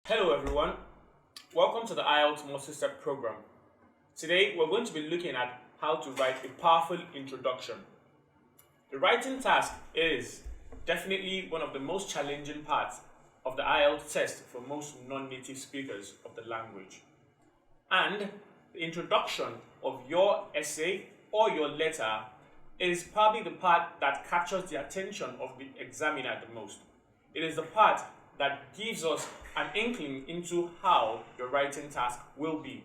Hello everyone, welcome to the IELTS Multi-Step program. Today we're going to be looking at how to write a powerful introduction. The writing task is definitely one of the most challenging parts of the IELTS test for most non-native speakers of the language. And the introduction of your essay or your letter is probably the part that captures the attention of the examiner the most. It is the part that gives us an inkling into how your writing task will be.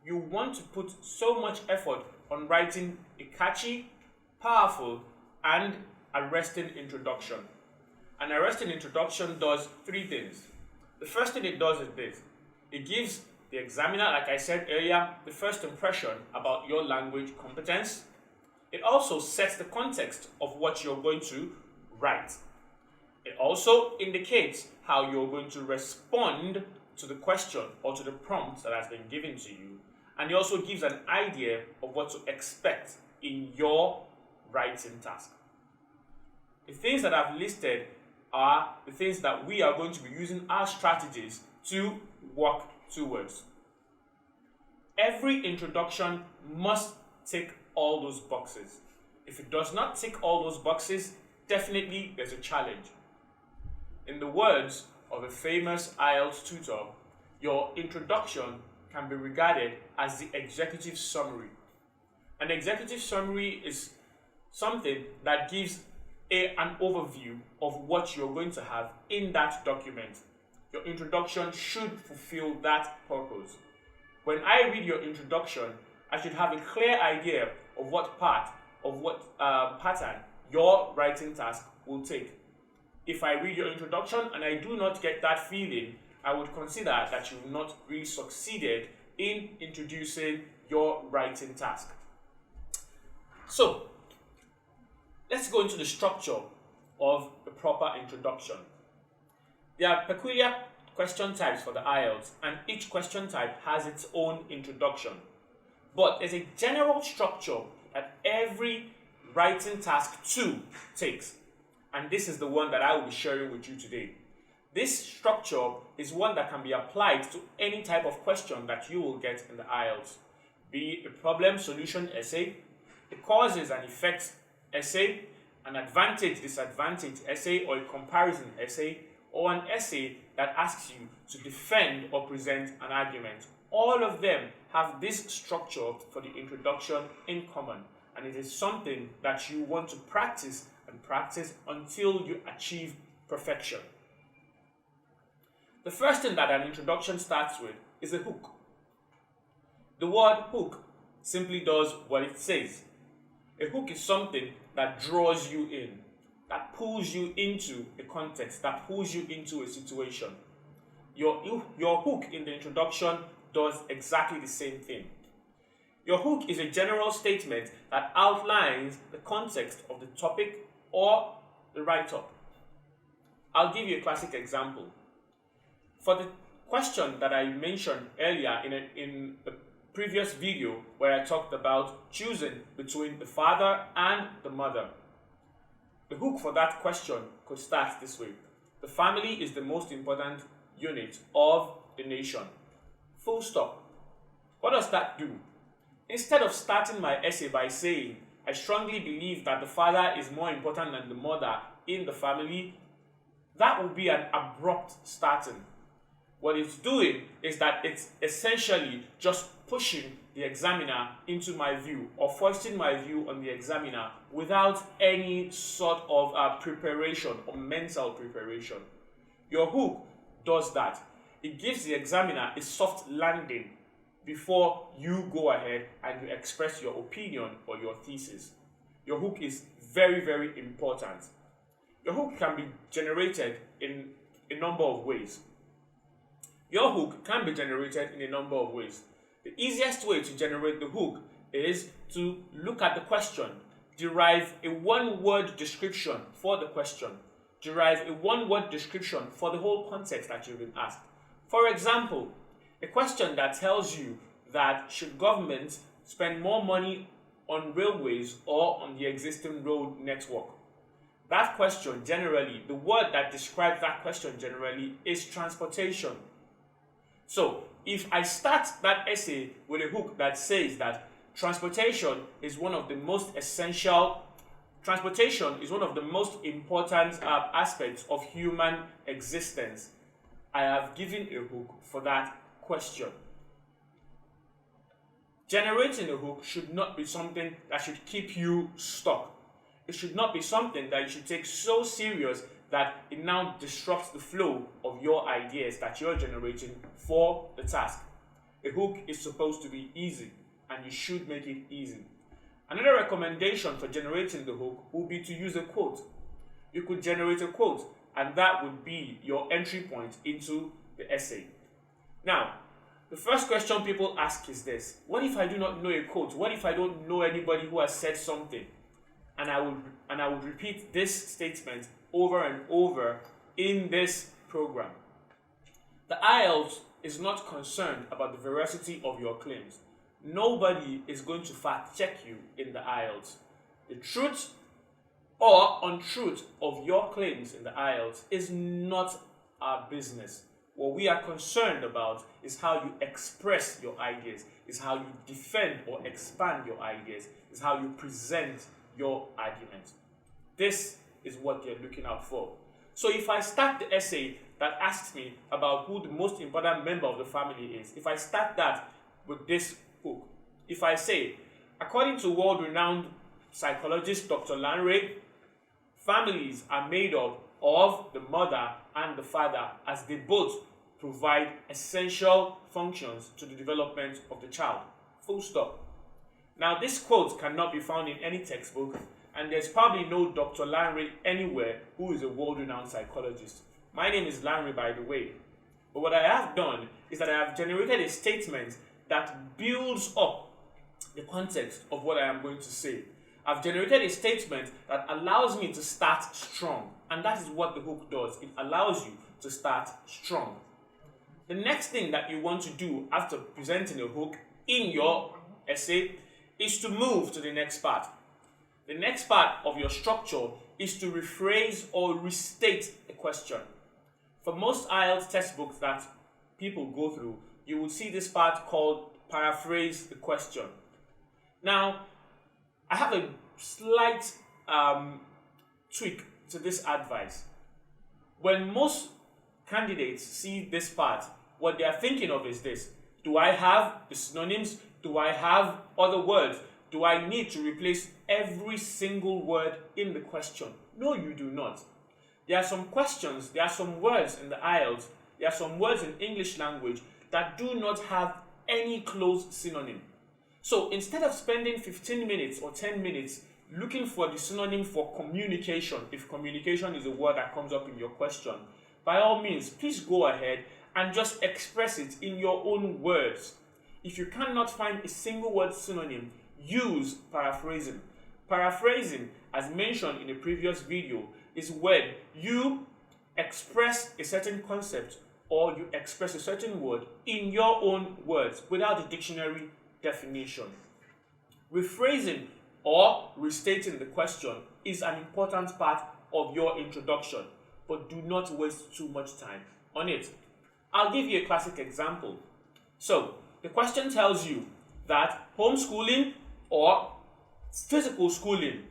You want to put so much effort on writing a catchy, powerful, and arresting introduction. An arresting introduction does three things. The first thing it does is this. It gives the examiner, like I said earlier, the first impression about your language competence. It also sets the context of what you're going to write. It also indicates how you're going to respond to the question or to the prompt that has been given to you. And it also gives an idea of what to expect in your writing task. The things that I've listed are the things that we are going to be using as strategies to work towards. Every introduction must tick all those boxes. If it does not tick all those boxes, definitely there's a challenge. In the words of a famous IELTS tutor, your introduction can be regarded as the executive summary. An executive summary is something that gives an overview of what you're going to have in that document. Your introduction should fulfill that purpose. When I read your introduction, I should have a clear idea of what pattern your writing task will take. If I read your introduction and I do not get that feeling, I would consider that you've not really succeeded in introducing your writing task. So, let's go into the structure of the proper introduction. There are peculiar question types for the IELTS, and each question type has its own introduction. But there's a general structure that every writing task 2 takes. And this is the one that I will be sharing with you today. This structure is one that can be applied to any type of question that you will get in the IELTS, be it a problem solution essay, a causes and effects essay, an advantage disadvantage essay, or a comparison essay, or an essay that asks you to defend or present an argument. All of them have this structure for the introduction in common, and it is something that you want to practice and practice until you achieve perfection. The first thing that an introduction starts with is a hook. The word hook simply does what it says. A hook is something that draws you in, that pulls you into a context, that pulls you into a situation. Your hook in the introduction does exactly the same thing. Your hook is a general statement that outlines the context of the topic or the write-up. I'll give you a classic example. For the question that I mentioned earlier in the previous video where I talked about choosing between the father and the mother, the hook for that question could start this way. The family is the most important unit of the nation. Full stop. What does that do? Instead of starting my essay by saying, I strongly believe that the father is more important than the mother in the family, that would be an abrupt starting. What it's doing is that it's essentially just pushing the examiner into my view or foisting my view on the examiner without any sort of preparation or mental preparation. Your hook does that. It gives the examiner a soft landing before you go ahead and you express your opinion or your thesis. Your hook is very, very important. Your hook can be generated in a number of ways. Your hook can be generated in a number of ways. The easiest way to generate the hook is to look at the question, derive a one-word description for the question, derive a one-word description for the whole context that you've been asked. For example, a question that tells you that should government spend more money on railways or on the existing road network? That question generally, the word that describes that question generally is transportation. So if I start that essay with a hook that says that transportation is one of the most important aspects of human existence, I have given a hook for that question. Generating a hook should not be something that should keep you stuck. It should not be something that you should take so serious that it now disrupts the flow of your ideas that you're generating for the task. A hook is supposed to be easy, and you should make it easy. Another recommendation for generating the hook would be to use a quote. You could generate a quote, and that would be your entry point into the essay. Now, the first question people ask is this: what if I do not know a quote? What if I don't know anybody who has said something? And I would repeat this statement over and over in this program. The IELTS is not concerned about the veracity of your claims. Nobody is going to fact check you in the IELTS. The truth or untruth of your claims in the IELTS is not our business. What we are concerned about is how you express your ideas, is how you defend or expand your ideas, is how you present your argument. This is what you're looking out for. So if I start the essay that asks me about who the most important member of the family is, if I start that with this hook, if I say, according to world-renowned psychologist Dr. Lanre, families are made up of the mother and the father, as they both provide essential functions to the development of the child. Full stop. Now, this quote cannot be found in any textbook, and there's probably no Dr. Lanre anywhere who is a world-renowned psychologist. My name is Lanre, by the way. But what I have done is that I have generated a statement that builds up the context of what I am going to say. I've generated a statement that allows me to start strong, and that is what the hook does. It allows you to start strong. The next thing that you want to do after presenting a hook in your essay is to move to the next part. The next part of your structure is to rephrase or restate a question. For most IELTS textbooks that people go through, you will see this part called paraphrase the question. Now, I have a slight tweak to this advice. When most candidates see this part, what they are thinking of is this: do I have the synonyms? Do I have other words? Do I need to replace every single word in the question? No, you do not. There are some questions, there are some words in the IELTS, there are some words in English language that do not have any close synonym. So instead of spending 15 minutes or 10 minutes looking for the synonym for communication, if communication is a word that comes up in your question, by all means, please go ahead and just express it in your own words. If you cannot find a single word synonym, use paraphrasing. Paraphrasing, as mentioned in a previous video, is when you express a certain concept or you express a certain word in your own words without a dictionary definition. Rephrasing or restating the question is an important part of your introduction, but do not waste too much time on it. I'll give you a classic example. So, the question tells you that homeschooling or physical schooling,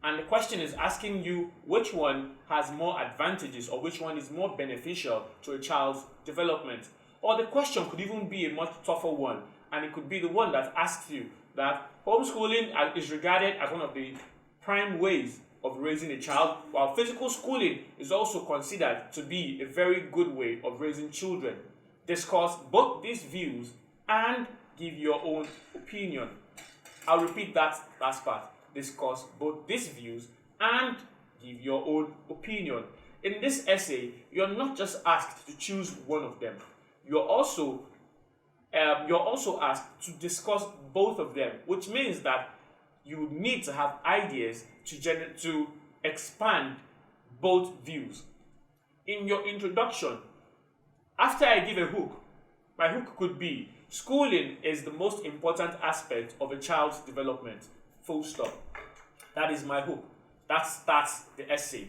and the question is asking you which one has more advantages or which one is more beneficial to a child's development. Or the question could even be a much tougher one, and it could be the one that asks you that homeschooling is regarded as one of the prime ways of raising a child, while physical schooling is also considered to be a very good way of raising children. Discuss both these views and give your own opinion. I'll repeat that last part. Discuss both these views and give your own opinion. In this essay, you're not just asked to choose one of them. You're also asked to discuss both of them, which means that you need to have ideas to expand both views. In your introduction, after I give a hook, my hook could be: schooling is the most important aspect of a child's development. Full stop. That is my hook. That starts the essay.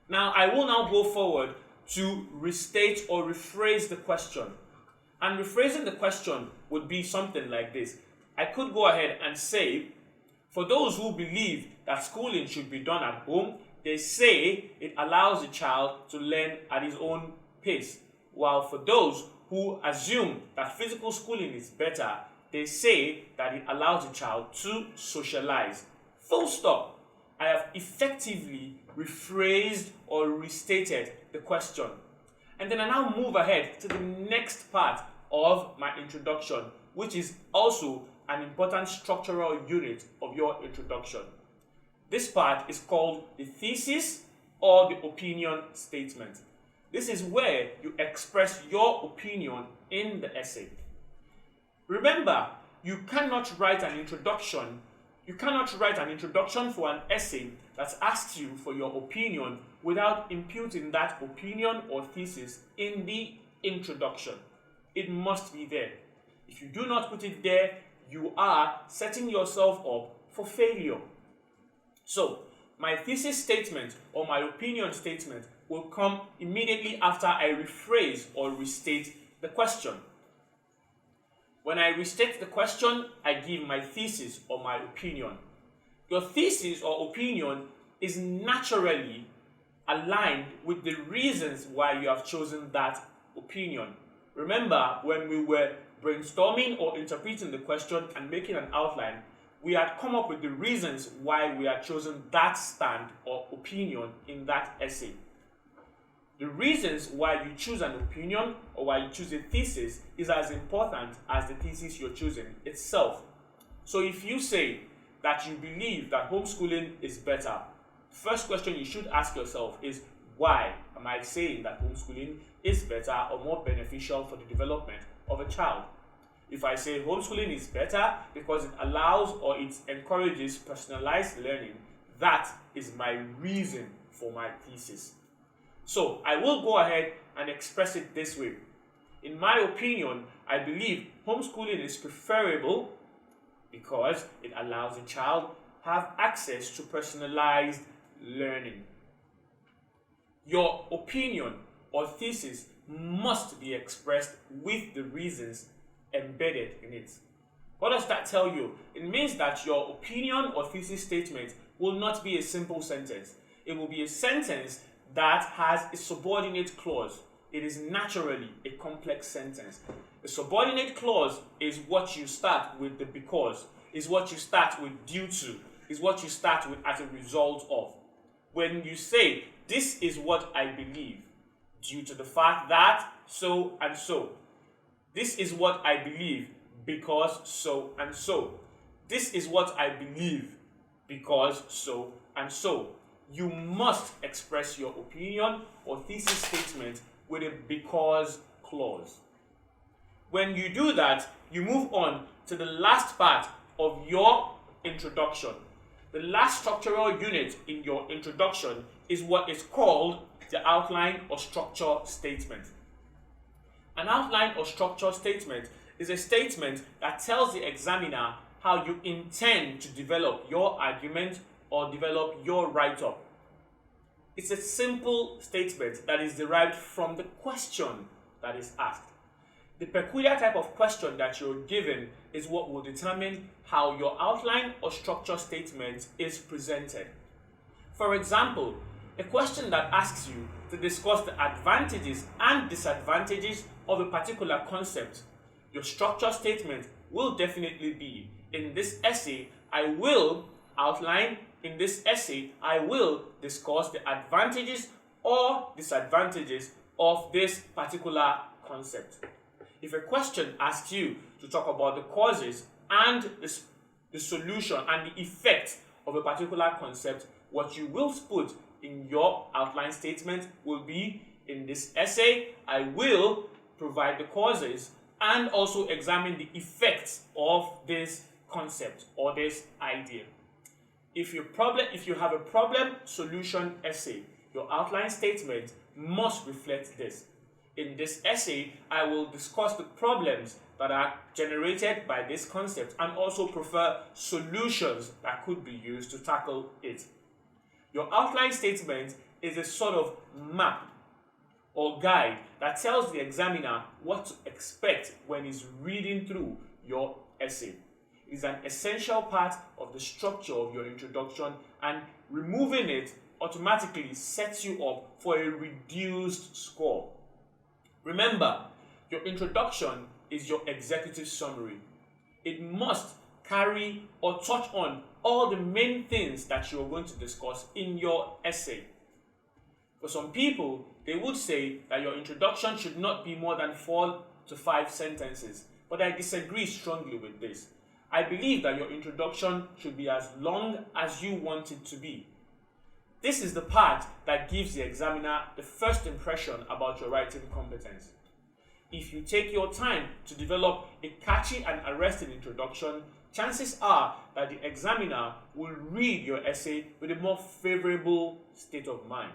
Now, I will now go forward to restate or rephrase the question. And rephrasing the question would be something like this. I could go ahead and say, for those who believe that schooling should be done at home, they say it allows the child to learn at his own pace. While for those who assume that physical schooling is better, they say that it allows the child to socialize. Full stop. I have effectively rephrased or restated the question. And then I now move ahead to the next part of my introduction, which is also an important structural unit of your introduction. This part is called the thesis or the opinion statement. This is where you express your opinion in the essay. Remember, you cannot write an introduction for an essay that asks you for your opinion without imputing that opinion or thesis in the introduction. It must be there. If you do not put it there, you are setting yourself up for failure. So, my thesis statement or my opinion statement will come immediately after I rephrase or restate the question. When I restate the question, I give my thesis or my opinion. Your thesis or opinion is naturally aligned with the reasons why you have chosen that opinion. Remember, when we were brainstorming or interpreting the question and making an outline, we had come up with the reasons why we had chosen that stand or opinion in that essay. The reasons why you choose an opinion or why you choose a thesis is as important as the thesis you're choosing itself. So if you say that you believe that homeschooling is better, the first question you should ask yourself is, why am I saying that homeschooling is better or more beneficial for the development of a child? If I say homeschooling is better because it allows or it encourages personalized learning, that is my reason for my thesis. So I will go ahead and express it this way. In my opinion, I believe homeschooling is preferable because it allows the child have access to personalized learning. Your opinion or thesis must be expressed with the reasons embedded in it. What does that tell you? It means that your opinion or thesis statement will not be a simple sentence. It will be a sentence that has a subordinate clause. It is naturally a complex sentence. A subordinate clause is what you start with the because, is what you start with due to, is what you start with as a result of. When you say, this is what I believe, due to the fact that so and so. This is what I believe because so and so. This is what I believe because so and so. You must express your opinion or thesis statement with a because clause. When you do that, you move on to the last part of your introduction. The last structural unit in your introduction is what is called the outline or structure statement. An outline or structure statement is a statement that tells the examiner how you intend to develop your argument or develop your write-up. It's a simple statement that is derived from the question that is asked. The peculiar type of question that you're given is what will determine how your outline or structure statement is presented. For example, a question that asks you to discuss the advantages and disadvantages of a particular concept, your structure statement will definitely be, in this essay, I will outline, in this essay, I will discuss the advantages or disadvantages of this particular concept. If a question asks you to talk about the causes and the solution and the effect of a particular concept, what you will put in your outline statement will be, in this essay, I will provide the causes and also examine the effects of this concept or this idea. If you have a problem solution essay, your outline statement must reflect this. In this essay, I will discuss the problems that are generated by this concept and also prefer solutions that could be used to tackle it. Your outline statement is a sort of map or guide that tells the examiner what to expect when he's reading through your essay. It is an essential part of the structure of your introduction, and removing it automatically sets you up for a reduced score. Remember, your introduction is your executive summary. It must carry or touch on all the main things that you're going to discuss in your essay. For some people, they would say that your introduction should not be more than 4 to 5 sentences, but I disagree strongly with this. I believe that your introduction should be as long as you want it to be. This is the part that gives the examiner the first impression about your writing competence. If you take your time to develop a catchy and arresting introduction, chances are that the examiner will read your essay with a more favorable state of mind.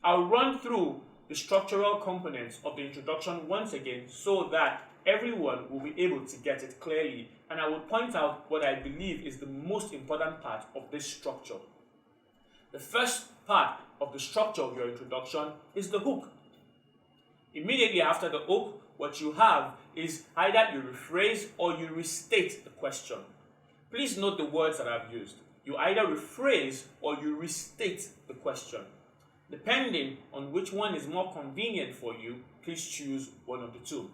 I'll run through the structural components of the introduction once again so that everyone will be able to get it clearly, and I will point out what I believe is the most important part of this structure. The first part of the structure of your introduction is the hook. Immediately after the hook, what you have is either you rephrase or you restate the question. Please note the words that I've used. You either rephrase or you restate the question. Depending on which one is more convenient for you, please choose one of the two.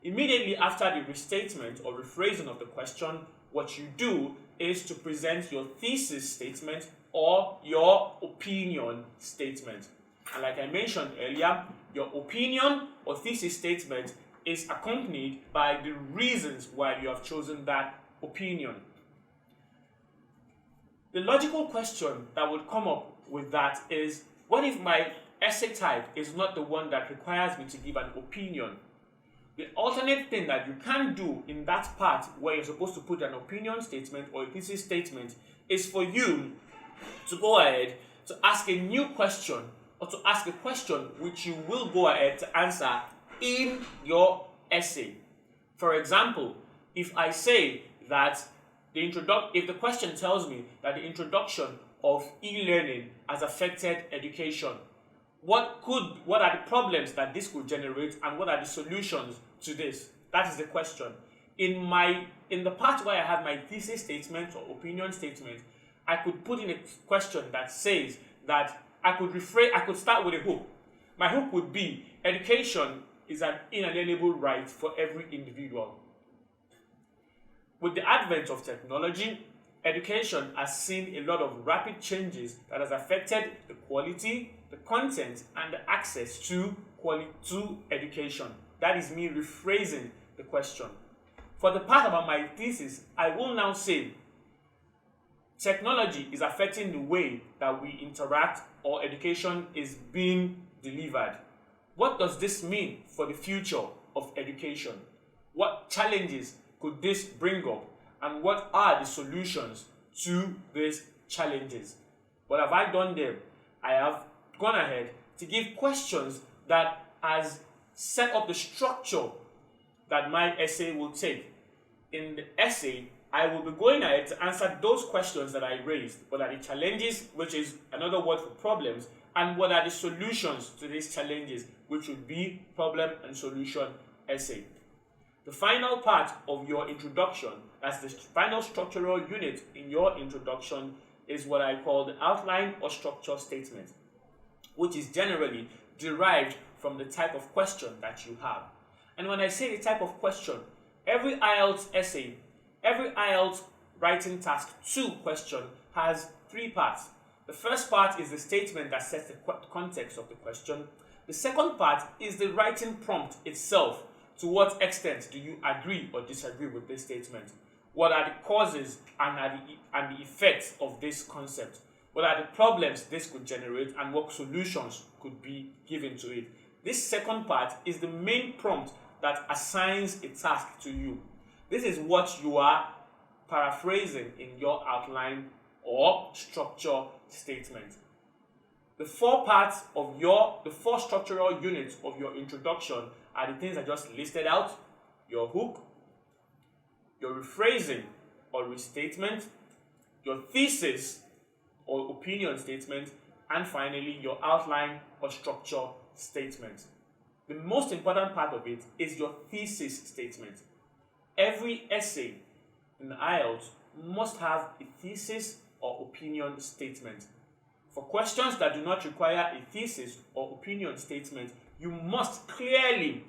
Immediately after the restatement or rephrasing of the question, what you do is to present your thesis statement or your opinion statement. And like I mentioned earlier, your opinion or thesis statement is accompanied by the reasons why you have chosen that opinion. The logical question that would come up with that is, what if my essay type is not the one that requires me to give an opinion? The alternate thing that you can do in that part where you're supposed to put an opinion statement or a thesis statement is for you to go ahead to ask a new question, or to ask a question which you will go ahead to answer in your essay. For example, if I say that if the question tells me that the introduction of e-learning has affected education, what are the problems that this could generate, and what are the solutions to this? That is the question. In the part where I have my thesis statement or opinion statement, I could put in a question that says that I could start with a hook. My hook would be, education is an inalienable right for every individual. With the advent of technology, education has seen a lot of rapid changes that has affected the quality, the content, and the access to education. That is me rephrasing the question. For the part about my thesis, I will now say, technology is affecting the way that we interact or education is being delivered. What does this mean for the future of education? What challenges could this bring up? And what are the solutions to these challenges? What have I done there? I have gone ahead to give questions that has set up the structure that my essay will take. In the essay, I will be going ahead to answer those questions that I raised. What are the challenges, which is another word for problems, and what are the solutions to these challenges, which would be problem and solution essay. The final part of your introduction, that's the final structural unit in your introduction, is what I call the outline or structure statement, which is generally derived from the type of question that you have. And when I say the type of question, every IELTS essay, every IELTS writing task 2 question has 3 parts. The first part is the statement that sets the context of the question. The second part is the writing prompt itself. To what extent do you agree or disagree with this statement? What are the causes and the effects of this concept? What are the problems this could generate, and what solutions could be given to it? This second part is the main prompt that assigns a task to you. This is what you are paraphrasing in your outline or structure statement. The 4 parts of the 4 structural units of your introduction are the things I just listed out: your hook, your rephrasing or restatement, your thesis or opinion statement, and finally your outline or structure statement. The most important part of it is your thesis statement. Every essay in IELTS must have a thesis or opinion statement. For questions that do not require a thesis or opinion statement, you must clearly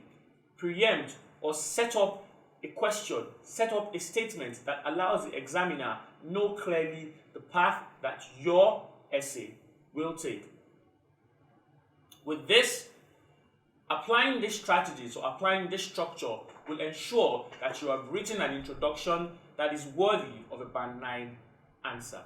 preempt or set up a question, set up a statement that allows the examiner know clearly the path that your essay will take. With this, applying these strategies or applying this structure will ensure that you have written an introduction that is worthy of a Band 9 answer.